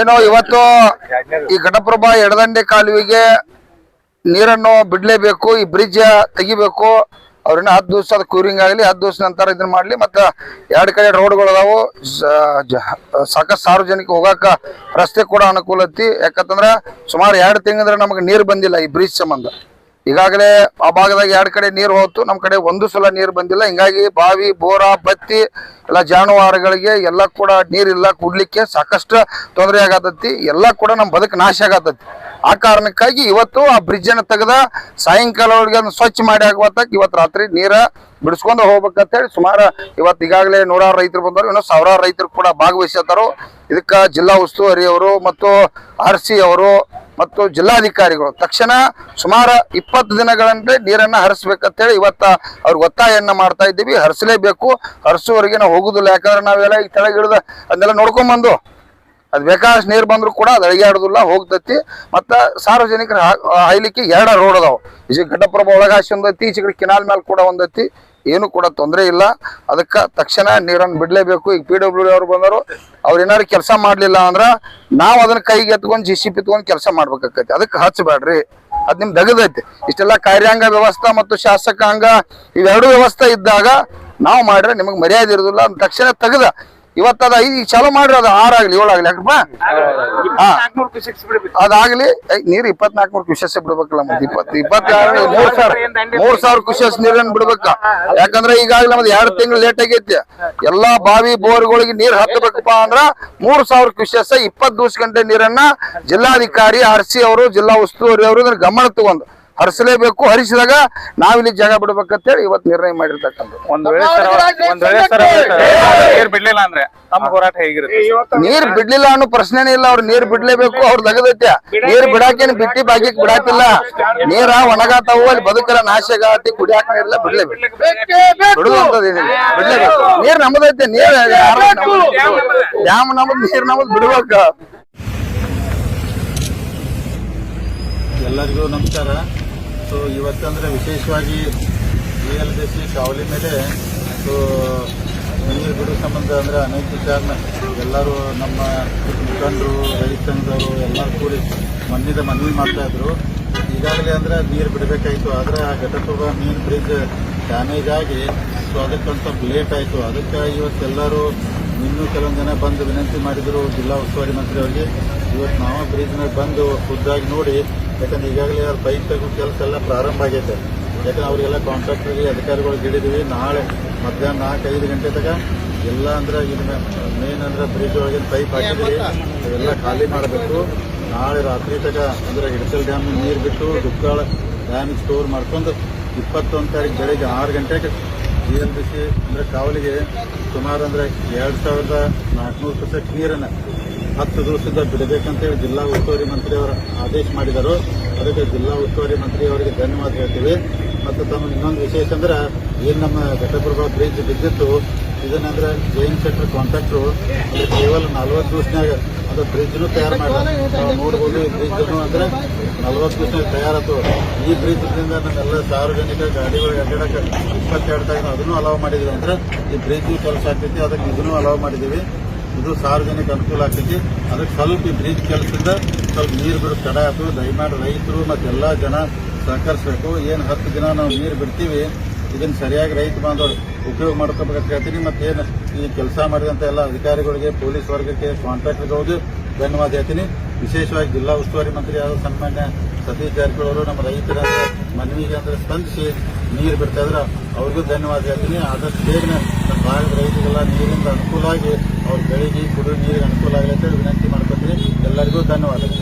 ಏನೋ ಇವತ್ತು ಈ ಘಟಪ್ರಭಾ ಎಡದಂಡೆ ಕಾಲುವೆಗೆ ನೀರನ್ನು ಬಿಡ್ಲೇಬೇಕು, ಈ ಬ್ರಿಡ್ಜ್ ತೆಗಿಬೇಕು. ಅವ್ರನ್ನ 10 ದಿವಸ ಕ್ಯೂರಿಂಗ್ ಆಗಲಿ, 10 ದಿವಸ ನಂತರ ಇದನ್ನ ಮಾಡ್ಲಿ. ಮತ್ತ 2 ಕಡೆ ರೋಡ್ಗಳು ಅದಾವು, ಸಾಕಷ್ಟು ಸಾರ್ವಜನಿಕ ಹೋಗಾಕ ರಸ್ತೆ ಕೂಡ ಅನುಕೂಲ ಐತಿ. ಯಾಕಂತಂದ್ರ ಸುಮಾರು 2 ತಿಂಗಳ ನಮಗೆ ನೀರು ಬಂದಿಲ್ಲ ಈ ಬ್ರಿಡ್ಜ್ ಸಂಬಂಧ. ಈಗಾಗಲೇ ಆ ಭಾಗದಾಗ 2 ಕಡೆ ನೀರು ಹೋಯ್ತು, ನಮ್ಮ ಕಡೆ ಒಂದು ಸಲ ನೀರು ಬಂದಿಲ್ಲ. ಹಿಂಗಾಗಿ ಬಾವಿ, ಬೋರ, ಬತ್ತಿ ಎಲ್ಲ ಜಾನುವಾರುಗಳಿಗೆ ಎಲ್ಲ ಕೂಡ ನೀರಿಲ್ಲ, ಕುಡ್ಲಿಕ್ಕೆ ಸಾಕಷ್ಟು ತೊಂದರೆ ಆಗತೈತಿ. ಎಲ್ಲ ಕೂಡ ನಮ್ಮ ಬದುಕು ನಾಶ ಆಗತೈತಿ. ಆ ಕಾರಣಕ್ಕಾಗಿ ಇವತ್ತು ಆ ಬ್ರಿಡ್ಜ್ ಅನ್ನು ತೆಗೆದ ಸಾಯಂಕಾಲ ಒಳಗೆ ಸ್ವಚ್ಛ ಮಾಡಿ ಆಗುವತ್ತ ಇವತ್ತು ರಾತ್ರಿ ನೀರ ಬಿಡಿಸ್ಕೊಂಡು ಹೋಗ್ಬೇಕಂತ ಹೇಳಿ ಸುಮಾರು ಇವತ್ತು ಈಗಾಗಲೇ 100 ರೈತರು ಬಂದರು, ಇನ್ನೂ 1000 ರೈತರು ಕೂಡ ಭಾಗವಹಿಸತ್ತಾರು. ಇದಕ್ಕೆ ಜಿಲ್ಲಾ ಉಸ್ತುವಾರಿ ಅವರು ಮತ್ತು RC ಅವರು ಮತ್ತು ಜಿಲ್ಲಾಧಿಕಾರಿಗಳು ತಕ್ಷಣ ಸುಮಾರು 20 ದಿನಗಳಂತೆ ನೀರನ್ನ ಹರಿಸ್ಬೇಕಂತ ಹೇಳಿ ಇವತ್ತ ಅವ್ರಿಗೆ ಒತ್ತಾಯನ್ನ ಮಾಡ್ತಾ ಇದ್ದೀವಿ. ಹರಿಸಲೇಬೇಕು, ಹರಿಸುವವರೆಗೆ ನಾವು ಹೋಗುದಿಲ್ಲ. ಯಾಕಂದ್ರೆ ನಾವೆಲ್ಲ ಈ ಕೆಳಗಿಳಿದ ಅದನ್ನೆಲ್ಲ ನೋಡ್ಕೊಂಡ್ಬಂದು ಅದು ಬೇಕಾದಷ್ಟು ನೀರು ಬಂದ್ರು ಕೂಡ ಅದು ಅಳಿಗಾಡುದಿಲ್ಲ, ಹೋಗ್ತೈತಿ. ಮತ್ತು ಸಾರ್ವಜನಿಕರು ಹಾಯ್ಲಿಕ್ಕೆ 2 ರೋಡ್ ಅದಾವು. ಈ ಘಟಪ್ರಭಾ ಒಳಗಾಸಿ ಒಂದೈತಿ, ಈಚೆ ಕಡೆ ಕೆನಾಲ್ ಮೇಲೆ ಕೂಡ ಒಂದೈತಿ. ಏನು ಕೂಡ ತೊಂದರೆ ಇಲ್ಲ. ಅದಕ್ಕೆ ತಕ್ಷಣ ನೀರನ್ನು ಬಿಡಲೇಬೇಕು. ಈಗ PWD ಅವ್ರು ಬಂದರು, ಅವ್ರು ಏನಾದ್ರು ಕೆಲಸ ಮಾಡಲಿಲ್ಲ ಅಂದ್ರೆ ನಾವು ಅದನ್ನ ಕೈಗೆ ಎತ್ಕೊಂಡು JCB ಎತ್ಕೊಂಡು ಕೆಲಸ ಮಾಡ್ಬೇಕಾಗೈತಿ. ಅದಕ್ಕೆ ಹಚ್ಚಬೇಡ್ರಿ, ಅದು ನಿಮ್ಗೆ ದಗದೈತಿ. ಇಷ್ಟೆಲ್ಲ ಕಾರ್ಯಾಂಗ ವ್ಯವಸ್ಥೆ ಮತ್ತು ಶಾಸಕಾಂಗ ಇವೆರಡು ವ್ಯವಸ್ಥೆ ಇದ್ದಾಗ ನಾವು ಮಾಡ್ರೆ ನಿಮಗೆ ಮರ್ಯಾದೆ ಇರೋದಿಲ್ಲ. ಅದ್ ತಕ್ಷಣ ತೆಗೆದ ಇವತ್ತದ ಈ ಚಾಲೂ ಮಾಡ್ರಿ, ಅದು 6 ಆಗ್ಲಿ 7 ಆಗ್ಲಿ ಯಾಕಪ್ಪ ಅದಾಗ್ಲಿ. ನೀರು 2400 ಕ್ಯೂಸೆಸ್ ಬಿಡ್ಬೇಕಲ್ಲ, ಮತ್ತೆ 3,000 ಕ್ಯೂಸೆಸ್ ನೀರನ್ನು ಬಿಡ್ಬೇಕ. ಯಾಕಂದ್ರೆ ಈಗಾಗಲೇ ನಮ್ದು 2 ತಿಂಗಳು ಲೇಟ್ ಆಗೈತಿ. ಎಲ್ಲಾ ಬಾವಿ ಬೋರ್ಗಳಿಗೆ ನೀರ್ ಹತ್ತಬೇಕಪ್ಪ ಅಂದ್ರ 3,000 ಕ್ಯೂಸೆಸ್ 24 ಗಂಟೆ ನೀರನ್ನ ಜಿಲ್ಲಾಧಿಕಾರಿ RC ಅವರು, ಜಿಲ್ಲಾ ಉಸ್ತುವಾರಿ ಅವರು ಇದನ್ನ ಗಮನ ತಗೊಂಡು ಹರಿಸಲೇಬೇಕು. ಹರಿಸಿದಾಗ ನಾವಿಲ್ಲಿ ಜಾಗ ಬಿಡ್ಬೇಕಂತೇಳಿ ಇವತ್ತು ನಿರ್ಣಯ ಮಾಡಿರ್ತಕ್ಕಂಥ. ಒಂದ್ ವೇಳೆ ನೀರ್ ಬಿಡ್ಲಿಲ್ಲ ಅಂದ್ರೆ ತಮ್ಮ ಹೋರಾಟ ಹೇಗಿರುತ್ತೆ? ನೀರ್ ಬಿಡ್ಲಿಲ್ಲ ಅನ್ನೋ ಪ್ರಶ್ನೆನೇ ಇಲ್ಲ. ಅವ್ರು ನೀರ್ ಬಿಡ್ಲೇಬೇಕು. ಅವ್ರು ತಗದೈತೆ. ನೀರ್ ಬಿಡಾಕೇನು ಬಿಟ್ಟಿ ಬಾಗಿಕ್ ಬಿಡಾಕಿಲ್ಲ. ನೀರ ಒಣಗಾತಾವು, ಅಲ್ಲಿ ಬದುಕರ ನಾಶ ಆಗತಿ, ಕುಡಿಯಾಕ ನೀರಿಲ್ಲ, ಬಿಡ್ಲೇಬೇಕು. ಬಿಡುವಂತದೇನಿಲ್ಲ, ಬಿಡ್ಲೇಬೇಕು. ನೀರ್ ನಮ್ಮದೈತೆ. ನೀರ್ ಡ್ಯಾಮ್ ನಮ್ಮದ್, ನೀರ್ ನಮ್ಮದ್, ಬಿಡ್ಬೇಕ. ಎಲ್ಲರಿಗೂ ನಮಸ್ಕಾರ. ಸೊ ಇವತ್ತಂದ್ರೆ ವಿಶೇಷವಾಗಿ VLDC ಕಾವಲಿ ಮೇಲೆ ನೀರು ಬಿಡುವ ಸಂಬಂಧ ಅಂದ್ರೆ ಅನೇಕ ವಿಚಾರನ ಎಲ್ಲರೂ ನಮ್ಮ ಮುಖಂಡರು, ರೈತ ಸಂಘದವರು ಎಲ್ಲರೂ ಕೂಡಿ ಮನವಿ ಮಾಡ್ತಾ ಇದ್ರು. ಈಗಾಗಲೇ ಅಂದ್ರೆ ನೀರು ಬಿಡಬೇಕಾಯ್ತು, ಆದ್ರೆ ಆ ಘಟಪ್ರಭಾ ಮೇನ್ ಬ್ರಿಡ್ಜ್ ಡ್ಯಾಮೇಜ್ ಆಗಿ ಸೊ ಅದಕ್ಕೊಂದು ಸ್ವಲ್ಪ ಲೇಟ್ ಆಯಿತು. ಅದಕ್ಕೆ ಇವತ್ತೆಲ್ಲರೂ ಇನ್ನೂ ಕೆಲವೊಂದು ಜನ ಬಂದು ವಿನಂತಿ ಮಾಡಿದರು ಜಿಲ್ಲಾ ಉಸ್ತುವಾರಿ ಮಂತ್ರಿ ಅವರಿಗೆ. ಇವತ್ತು ನಾವು ಬ್ರಿಡ್ಜ್ ಮೇಲೆ ಬಂದು ಖುದ್ದಾಗಿ ನೋಡಿ, ಯಾಕಂದ್ರೆ ಈಗಾಗಲೇ ಅವ್ರ ಪೈಪ್ ತೆಗೆದು ಕೆಲಸ ಎಲ್ಲ ಪ್ರಾರಂಭ ಆಗೈತೆ. ಯಾಕಂದ್ರೆ ಅವರಿಗೆಲ್ಲ ಕಾಂಟ್ರಾಕ್ಟರ್ಗೆ ಅಧಿಕಾರಿಗಳಿಗೆ ಹೇಳಿದ್ದೀವಿ, ನಾಳೆ ಮಧ್ಯಾಹ್ನ 4-5 ಗಂಟೆ ತಗ ಎಲ್ಲ ಅಂದ್ರೆ ಇದನ್ನ ಮೇನ್ ಅಂದ್ರೆ ಬ್ರಿಡ್ಜ್ ಒಳಗೆ ಪೈಪ್ ಹಾಕಿದ್ದೀವಿ, ಅವೆಲ್ಲ ಖಾಲಿ ಮಾಡಬೇಕು. ನಾಳೆ ರಾತ್ರಿ ತಗ ಅಂದ್ರೆ ಹಿಡಕಲ್ ಡ್ಯಾಮ್ ನೀರು ಬಿಟ್ಟು ದುಕ್ಕಾಳ ಡ್ಯಾಮಿಗೆ ಸ್ಟೋರ್ ಮಾಡ್ಕೊಂಡು 21 ತಾರೀಕು ಬೆಳಗ್ಗೆ 6 ಗಂಟೆಗೆ VLDC ಅಂದ್ರೆ ಕಾವಲಿಗೆ ಸುಮಾರು ಅಂದ್ರೆ 2,400 ಕ್ಯೂಸೆಕ್ ನೀರನ್ನು 10 ದಿವಸದ ಬಿಡಬೇಕಂತೇಳಿ ಜಿಲ್ಲಾ ಉಸ್ತುವಾರಿ ಮಂತ್ರಿ ಅವರು ಆದೇಶ ಮಾಡಿದರು. ಅದಕ್ಕೆ ಜಿಲ್ಲಾ ಉಸ್ತುವಾರಿ ಮಂತ್ರಿ ಅವರಿಗೆ ಧನ್ಯವಾದ ಹೇಳ್ತೀವಿ. ಮತ್ತು ತಮ್ಮ ಇನ್ನೊಂದು ವಿಶೇಷ ಅಂದ್ರೆ ಏನು ನಮ್ಮ ಘಟಪ್ರಭಾ ಬ್ರಿಡ್ಜ್ ಬಿದ್ದಿತ್ತು, ಇದನ್ನಂದ್ರೆ ಜೈನ್ ಸೆಕ್ಟರ್ ಕಾಂಟ್ರಾಕ್ಟ್ರು ಅಂದ್ರೆ ಕೇವಲ 40 ದಿವಸನಾಗ ಅದು ಬ್ರಿಡ್ಜ್ನು ತಯಾರು ಮಾಡಿದ. ನಾವು ನೋಡ್ಬೋದು ಈ ಬ್ರಿಡ್ಜ್ನು ಅಂದ್ರೆ 40 ದಿವಸನಾಗ ತಯಾರಾಯ್ತು. ಈ ಬ್ರಿಡ್ಜ್ದಿಂದ ನಮ್ಮೆಲ್ಲ ಸಾರ್ವಜನಿಕ ಗಾಡಿಗಳು ಅಡ್ಡಾಡಕ್ಕೆ 22 ತಾರೀಕು ಅದನ್ನು ಅಲಾವ್ ಮಾಡಿದೀವಿ. ಅಂದ್ರೆ ಈ ಬ್ರಿಡ್ಜ್ ಕೆಲಸ ಆಗ್ತೈತಿ, ಅದಕ್ಕೆ ಇದನ್ನು ಅಲಾವ್ ಮಾಡಿದ್ದೀವಿ. ಇದು ಸಾರ್ವಜನಿಕ ಅನುಕೂಲ ಆಗ್ತೈತಿ. ಅದಕ್ಕೆ ಸ್ವಲ್ಪ ಈ ಬ್ರಿಡ್ಜ್ ಕೆಲಸದಿಂದ ಸ್ವಲ್ಪ ನೀರು ಬಿಡೋದು ತಡ ಆಯ್ತು. ದಯಮಾಡಿ ರೈತರು ಮತ್ತು ಎಲ್ಲ ಜನ ಸಹಕರಿಸಬೇಕು. ಏನು 10 ದಿನ ನಾವು ನೀರು ಬಿಡ್ತೀವಿ, ಇದನ್ನು ಸರಿಯಾಗಿ ರೈತ ಬಾಂಧವರು ಉಪಯೋಗ ಮಾಡ್ಕೋಬೇಕಂತ ಹೇಳ್ತೀನಿ. ಮತ್ತೇನು ಈ ಕೆಲಸ ಮಾಡಿದಂಥ ಎಲ್ಲ ಅಧಿಕಾರಿಗಳಿಗೆ, ಪೊಲೀಸ್ ವರ್ಗಕ್ಕೆ, ಕಾಂಟ್ರಾಕ್ಟರ್ಗಳಿಗೆ ಧನ್ಯವಾದ ಹೇಳ್ತೀನಿ. ವಿಶೇಷವಾಗಿ ಜಿಲ್ಲಾ ಉಸ್ತುವಾರಿ ಮಂತ್ರಿ ಆದ ಸನ್ಮಾನ್ಯ ಸತೀಶ್ ಜಾರಕಿಹೊಳಿ ಅವರು ನಮ್ಮ ರೈತರ ಮನವಿಗೆ ಅಂದ್ರೆ ಸ್ಪಂದಿಸಿ ನೀರು ಬಿಡ್ತಾ ಇದ್ರೆ ಅವ್ರಿಗೂ ಧನ್ಯವಾದ ಹೇಳ್ತೀನಿ. ಆದಷ್ಟು ಬೇಗನೆ ನಮ್ಮ ಭಾಗದ ರೈತರಿಗೆಲ್ಲ ನೀರಿಂದ ಅನುಕೂಲ ಆಗಿ ಅವ್ರ ಬೆಳೆಗೆ ಕುಡಿಯೋ ನೀರಿಗೆ ಅನುಕೂಲ ಆಗಲಿ ಅಂತ ವಿನಂತಿ ಮಾಡ್ಕೊತೀನಿ. ಎಲ್ಲರಿಗೂ ಧನ್ಯವಾದಗಳು.